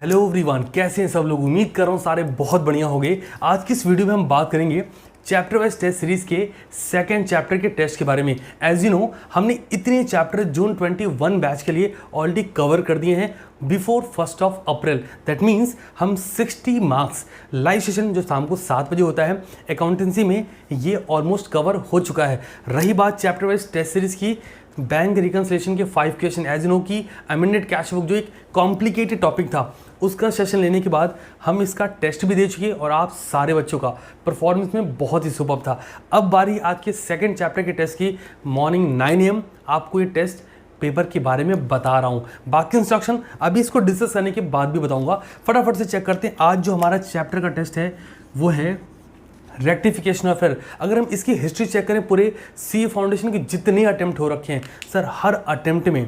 Hello everyone, कैसे हैं सब लोग। उम्मीद कर रहा हूँ सारे बहुत बढ़िया हो गए। आज की इस वीडियो में हम बात करेंगे चैप्टर वाइज टेस्ट सीरीज के सेकंड चैप्टर के टेस्ट के बारे में। एज यू नो, हमने इतने चैप्टर जून 21 बैच के लिए ऑलरेडी कवर कर दिए हैं बिफोर 1 अप्रैल। दैट मीन्स हम 60 मार्क्स लाइव सेशन जो शाम को 7 बजे होता है अकाउंटेंसी में, ये ऑलमोस्ट कवर हो चुका है। रही बात चैप्टर वाइज टेस्ट सीरीज की, बैंक रिकन्सिलेशन के 5 क्वेश्चन, एज यू नो की अमेंडेड कैश बुक जो एक कॉम्प्लिकेटेड टॉपिक था, उसका सेशन लेने के बाद हम इसका टेस्ट भी दे चुके और आप सारे बच्चों का परफॉर्मेंस में बहुत ही सुपर था। अब बारी आज के सेकंड चैप्टर के टेस्ट की। मॉर्निंग 9 AM आपको ये टेस्ट पेपर के बारे में बता रहा हूँ। बाकी इंस्ट्रक्शन अभी इसको डिस्कस करने के बाद भी बताऊँगा। फटाफट से चेक करते हैं। आज जो हमारा चैप्टर का टेस्ट है वो है रेक्टिफिकेशन ऑफ एरर। अगर हम इसकी हिस्ट्री चेक करें, पूरे सीए फाउंडेशन के जितने अटेम्प्ट हो रखे हैं सर, हर अटेम्प्ट में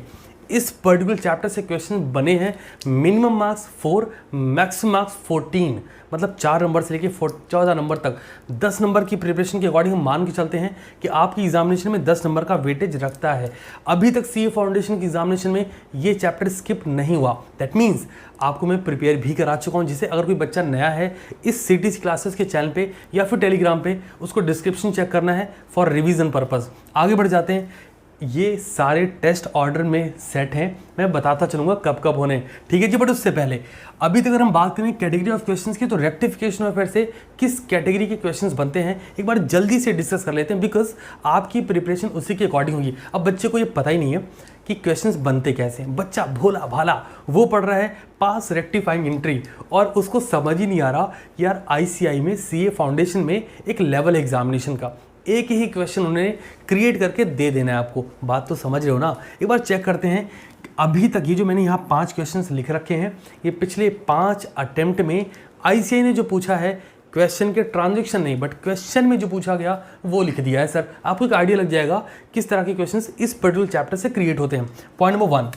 इस पर्टिकुलर चैप्टर से क्वेश्चन बने हैं। मिनिमम मार्क्स 4, मैक्सिमम मार्क्स 14, मतलब 4 नंबर से लेके 14 नंबर तक। 10 नंबर की प्रिपरेशन के अकॉर्डिंग हम मान के चलते हैं कि आपकी एग्जामिनेशन में 10 नंबर का वेटेज रखता है। अभी तक सीए फाउंडेशन की एग्जामिनेशन में ये चैप्टर स्किप नहीं हुआ। दैट मीन्स आपको मैं प्रिपेयर भी करा चुका हूँ, जिसे अगर कोई बच्चा नया है इस सीटीसी क्लासेस के चैनल पे या फिर टेलीग्राम पे, उसको डिस्क्रिप्शन चेक करना है फॉर रिवीजन पर्पज़। आगे बढ़ जाते हैं। ये सारे टेस्ट ऑर्डर में सेट हैं, मैं बताता चलूँगा कब कब होने, ठीक है जी। बट उससे पहले अभी तक अगर हम बात करें कैटेगरी ऑफ क्वेश्चंस की, तो रेक्टिफिकेशन ऑफ एरर से किस कैटेगरी के क्वेश्चंस बनते हैं एक बार जल्दी से डिस्कस कर लेते हैं, बिकॉज आपकी प्रिपरेशन उसी के अकॉर्डिंग होगी। अब बच्चे को ये पता ही नहीं है कि क्वेश्चंस बनते कैसे हैं। बच्चा भोला भाला वो पढ़ रहा है पास रेक्टिफाइंग एंट्री, और उसको समझ ही नहीं आ रहा यार आईसीआई में सीए फाउंडेशन में एक लेवल एग्जामिनेशन का एक ही क्वेश्चन उन्हें क्रिएट करके दे देना है आपको। बात तो समझ रहे हो ना। एक बार चेक करते हैं। अभी तक ये जो मैंने यहाँ 5 क्वेश्चंस लिख रखे हैं, ये पिछले 5 अटेम्प्ट में आईसीआई ने जो पूछा है, क्वेश्चन के ट्रांजैक्शन नहीं बट क्वेश्चन में जो पूछा गया वो लिख दिया है सर। आपको एक आइडिया लग जाएगा किस तरह के क्वेश्चंस इस पर्टिकुलर चैप्टर से क्रिएट होते हैं। पॉइंट नंबर 1,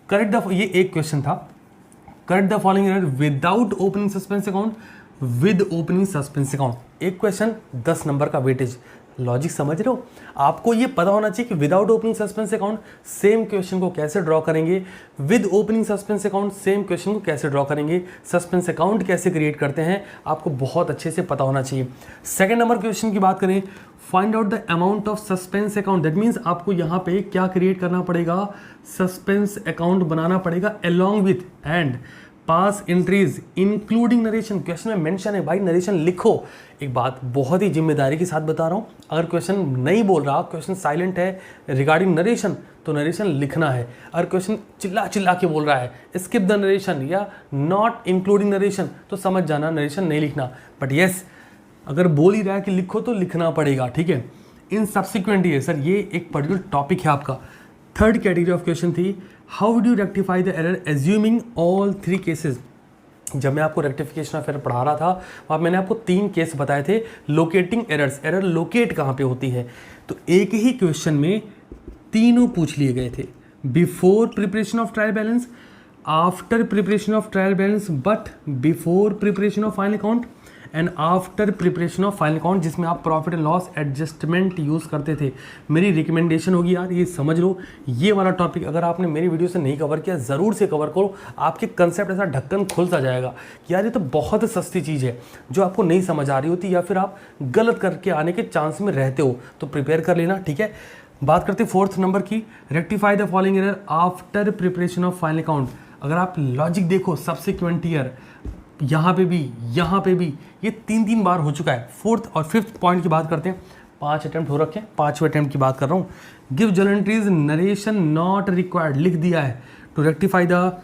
करेक्ट द, ये एक क्वेश्चन था, correct the following error without opening suspense account, with opening suspense account. एक क्वेश्चन 10 नंबर का वेटेज। लॉजिक समझ रहे हो। आपको ये पता होना चाहिए कि without opening suspense account same question को कैसे ड्रॉ करेंगे, with opening suspense account same question को कैसे ड्रॉ करेंगे, सस्पेंस अकाउंट कैसे क्रिएट करते हैं, आपको बहुत अच्छे से पता होना चाहिए। सेकंड नंबर क्वेश्चन की बात करें, find out the amount of suspense account. That means आपको यहाँ पे क्या क्रिएट करना पड़ेगा, सस्पेंस अकाउंट बनाना पड़ेगा along with and pass entries including narration. Question में मेंशन है भाई, नरेशन लिखो। एक बात बहुत ही जिम्मेदारी के साथ बता रहा हूँ, अगर क्वेश्चन नहीं बोल रहा, क्वेश्चन साइलेंट है रिगार्डिंग नरेशन, तो नरेशन लिखना है। अगर क्वेश्चन चिल्ला चिल्ला के बोल रहा है स्किप द नरेशन या नॉट इंक्लूडिंग नरेशन, तो समझ जाना नरेशन नहीं लिखना। बट येस, अगर बोल ही रहा है कि लिखो तो लिखना पड़ेगा, ठीक है। इन सब्सिक्वेंट ये सर, ये एक पर्टिकुलर टॉपिक है आपका। थर्ड कैटेगरी ऑफ क्वेश्चन थी, how would you rectify the error assuming all 3 cases. जब मैं आपको रेक्टिफिकेशन ऑफ एरर पढ़ा रहा था, वहाँ मैंने आपको 3 केस बताए थे। लोकेटिंग एरर्स, एरर लोकेट कहाँ पे होती है, तो एक ही क्वेश्चन में तीनों पूछ लिए गए थे। Before preparation of trial balance, after preparation of trial balance but before preparation of final account, and after preparation of final account, जिसमें आप profit and loss adjustment use करते थे। मेरी रिकमेंडेशन होगी यार, ये समझ लो, ये वाला टॉपिक अगर आपने मेरी वीडियो से नहीं कवर किया, ज़रूर से कवर करो। आपके कंसेप्ट ऐसा ढक्कन खुल सा जाएगा कि यार ये तो बहुत सस्ती चीज़ है जो आपको नहीं समझ आ रही होती, या फिर आप गलत करके आने के चांस में रहते हो, तो प्रिपेयर कर लेना, ठीक है। बात करते 4th नंबर की, rectify the following error after preparation of final account. अगर आप लॉजिक देखो, सब्सिक्वेंट ईयर, यहाँ पे भी ये 3 बार हो चुका है। 4th और 5th पॉइंट की बात करते हैं। 5 अटेम्प्ट हो रखे हैं, 5वें अटेम्प्ट की बात कर रहा हूँ। Give journal entries narration not required, लिख दिया है to rectify the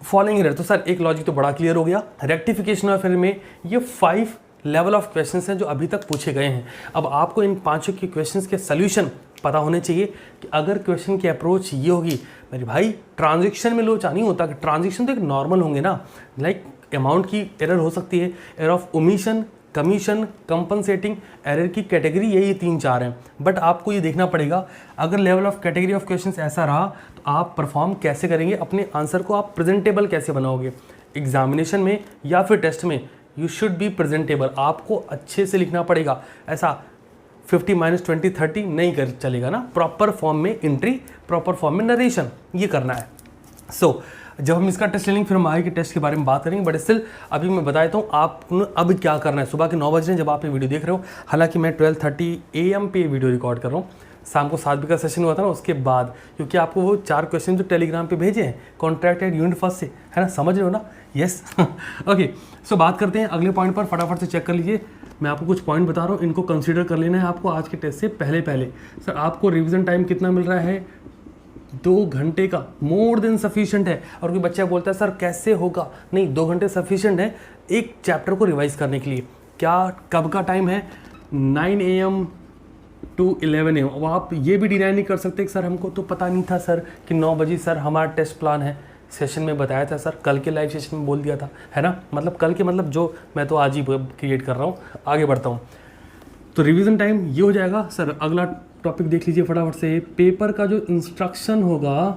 following error. तो सर एक लॉजिक तो बड़ा क्लियर हो गया। रेक्टिफिकेशन ऑफ एरर में ये 5 लेवल ऑफ क्वेश्चंस हैं जो अभी तक पूछे गए हैं। अब आपको इन 5 के क्वेश्चंस के सोल्यूशन पता होने चाहिए कि अगर क्वेश्चन की अप्रोच ये होगी, मेरे भाई ट्रांजैक्शन में लोचा नहीं होता, कि ट्रांजैक्शन तो एक नॉर्मल होंगे ना, लाइक अमाउंट की एरर हो सकती है, error of omission, commission, compensating, error की कैटेगरी यही 3-4 हैं। बट आपको ये देखना पड़ेगा अगर level of category of questions ऐसा रहा तो आप परफॉर्म कैसे करेंगे, अपने आंसर को आप प्रेजेंटेबल कैसे बनाओगे एग्जामिनेशन में या फिर टेस्ट में। यू शुड बी प्रेजेंटेबल, आपको अच्छे से लिखना पड़ेगा। ऐसा 50 - 20 30 नहीं कर चलेगा ना, प्रॉपर फॉर्म में एंट्री, प्रॉपर फॉर्म में नरेशन, ये करना है। सो जब हम इसका टेस्ट ले लेंगे फिर हम आगे के टेस्ट के बारे में बात करेंगे। बट स्टिल अभी मैं बता देता हूँ आपको अब क्या करना है। सुबह के 9 बज रहे हैं जब आप ये वीडियो देख रहे हो, हालांकि मैं 12:30 AM पे वीडियो रिकॉर्ड कर रहा हूँ। शाम को 7 बजे का सेशन हुआ था ना, उसके बाद, क्योंकि आपको वो 4 क्वेश्चन जो टेलीग्राम पे भेजे हैं कॉन्ट्रैक्टेड यूनिट फर्स्ट से, है ना, समझ रहे हो ना? यस। ओके, सो बात करते हैं अगले पॉइंट पर। फटाफट से चेक कर लीजिए, मैं आपको कुछ पॉइंट बता रहा हूँ, इनको कंसीडर कर लेना है आपको आज के टेस्ट से पहले। सर आपको रिविजन टाइम कितना मिल रहा है? 2 घंटे का, मोर देन सफिशिएंट है। और कोई बच्चा बोलता है सर कैसे होगा? नहीं, 2 घंटे सफिशिएंट है एक चैप्टर को रिवाइज करने के लिए। क्या कब का टाइम है? 9 AM to 11 AM। अब आप ये भी डिनाई नहीं कर सकते कि सर हमको तो पता नहीं था सर कि 9 बजे सर हमारा टेस्ट प्लान है। सेशन में बताया था सर, कल के लाइव सेशन में बोल दिया था, है ना? मतलब कल के मतलब जो मैं तो आज ही क्रिएट कर रहा हूँ। आगे बढ़ता हूँ, तो रिवीजन टाइम ये हो जाएगा। सर अगला टॉपिक देख लीजिए फटाफट से। पेपर का जो इंस्ट्रक्शन होगा,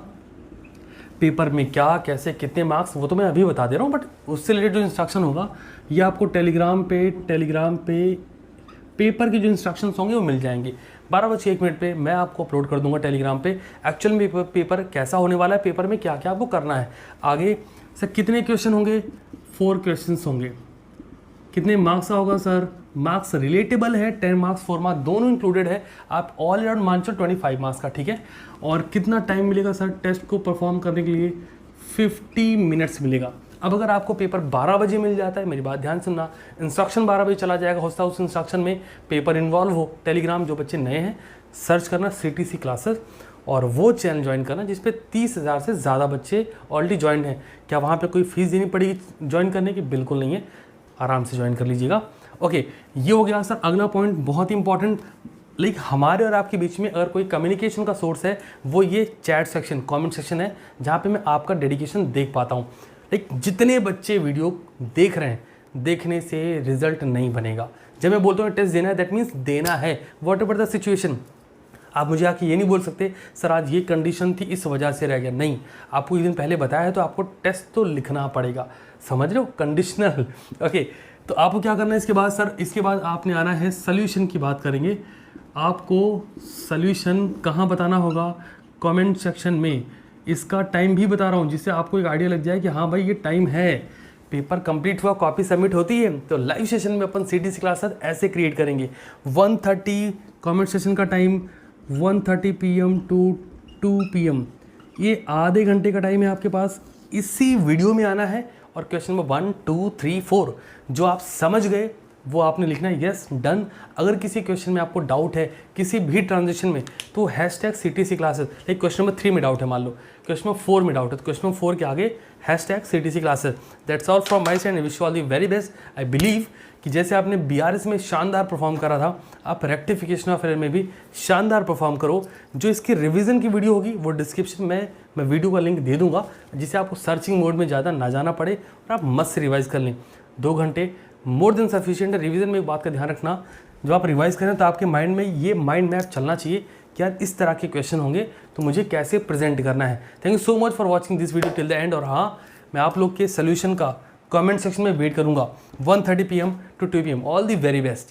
पेपर में क्या, कैसे, कितने मार्क्स, वो तो मैं अभी बता दे रहा हूँ, बट उससे रिलेटेड जो इंस्ट्रक्शन होगा ये आपको टेलीग्राम पे पेपर के जो इंस्ट्रक्शंस होंगे वो मिल जाएंगे। 12:01 पे मैं आपको अपलोड कर दूंगा टेलीग्राम पे। एक्चुअल में पेपर कैसा होने वाला है, पेपर में क्या क्या आपको करना है आगे। सर कितने क्वेश्चन होंगे? 4 क्वेश्चंस होंगे। कितने मार्क्स का होगा सर? मार्क्स रिलेटेबल है, 10 मार्क्स 4 मार्क्स दोनों इंक्लूडेड है। आप ऑल अराउंड मान चलो 25 मार्क्स का, ठीक है। और कितना टाइम मिलेगा सर टेस्ट को परफॉर्म करने के लिए? 50 मिनट्स मिलेगा। अब अगर आपको पेपर 12 बजे मिल जाता है, मेरी बात ध्यान सुनना, इंस्ट्रक्शन 12 बजे चला जाएगा, हो सकता है उस इंस्ट्रक्शन में पेपर इन्वॉल्व हो। टेलीग्राम जो बच्चे नए हैं सर्च करना CTC क्लासेस और वो चैनल ज्वाइन करना जिस पे 30,000 से ज़्यादा बच्चे ऑलरेडी ज्वाइन हैं। क्या वहाँ पे कोई फीस देनी पड़ेगी ज्वाइन करने की? बिल्कुल नहीं है, आराम से ज्वाइन कर लीजिएगा। ओके, ये हो गया सर। अगला पॉइंट बहुत इंपॉर्टेंट, लाइक हमारे और आपके बीच में अगर कोई कम्युनिकेशन का सोर्स है वो ये चैट सेक्शन, कमेंट सेक्शन है, जहाँ पे मैं आपका डेडिकेशन देख पाता हूँ। लाइक जितने बच्चे वीडियो देख रहे हैं, देखने से रिजल्ट नहीं बनेगा। जब मैं बोलता हूँ टेस्ट देना है, दैट मीन्स देना है, वॉट एवर द सिचुएशन। आप मुझे आके ये नहीं बोल सकते सर आज ये कंडीशन थी इस वजह से रह गया। नहीं, आपको एक दिन पहले बताया है तो आपको टेस्ट तो लिखना पड़ेगा, समझ रहे हो? कंडीशनल। ओके, तो आपको क्या करना है इसके बाद? सर इसके बाद आपने आना है सोल्यूशन की बात करेंगे। आपको सोल्यूशन कहाँ बताना होगा? कमेंट सेक्शन में। इसका टाइम भी बता रहा हूँ जिससे आपको एक आइडिया लग जाए कि हाँ भाई ये टाइम है। पेपर कंप्लीट हुआ, कॉपी सबमिट होती है, तो लाइव सेशन में अपन CTC क्लासेस ऐसे क्रिएट करेंगे। 1:30 कमेंट सेशन का टाइम, 1:30 PM to 2 PM, ये आधे घंटे का टाइम है आपके पास। इसी वीडियो में आना है और क्वेश्चन नंबर 1, 2, 3, 4 जो आप समझ गए वो आपने लिखना है यस डन। अगर किसी क्वेश्चन में आपको डाउट है किसी भी ट्रांजेक्शन में तो #CTC classes. Like question number 3 में डाउट है, मान लो क्वेश्चन नंबर 4 में डाउट है, तो क्वेश्चन नंबर 4 के आगे #CTC classes. That's all from my side and wish you all the very best. I believe कि जैसे आपने BRS में शानदार परफॉर्म करा था, आप रेक्टिफिकेशन ऑफ एरर में भी शानदार परफॉर्म करो। जो इसकी रिवीजन की वीडियो होगी वो डिस्क्रिप्शन में मैं वीडियो का लिंक दे दूंगा, जिससे आपको सर्चिंग मोड में ज़्यादा ना जाना पड़े और आप मस्त से रिवाइज कर लें। 2 घंटे मोर देन सफिशिएंट है। रिवीजन में एक बात का ध्यान रखना, जब आप रिवाइज करें तो आपके माइंड में ये माइंड मैप चलना चाहिए कि यार इस तरह के क्वेश्चन होंगे तो मुझे कैसे प्रेजेंट करना है। Thank you so much for watching this video till the end. और हाँ, मैं आप लोग के सोल्यूशन का कमेंट सेक्शन में वेट करूंगा 1:30 PM to 2 PM। All the very best.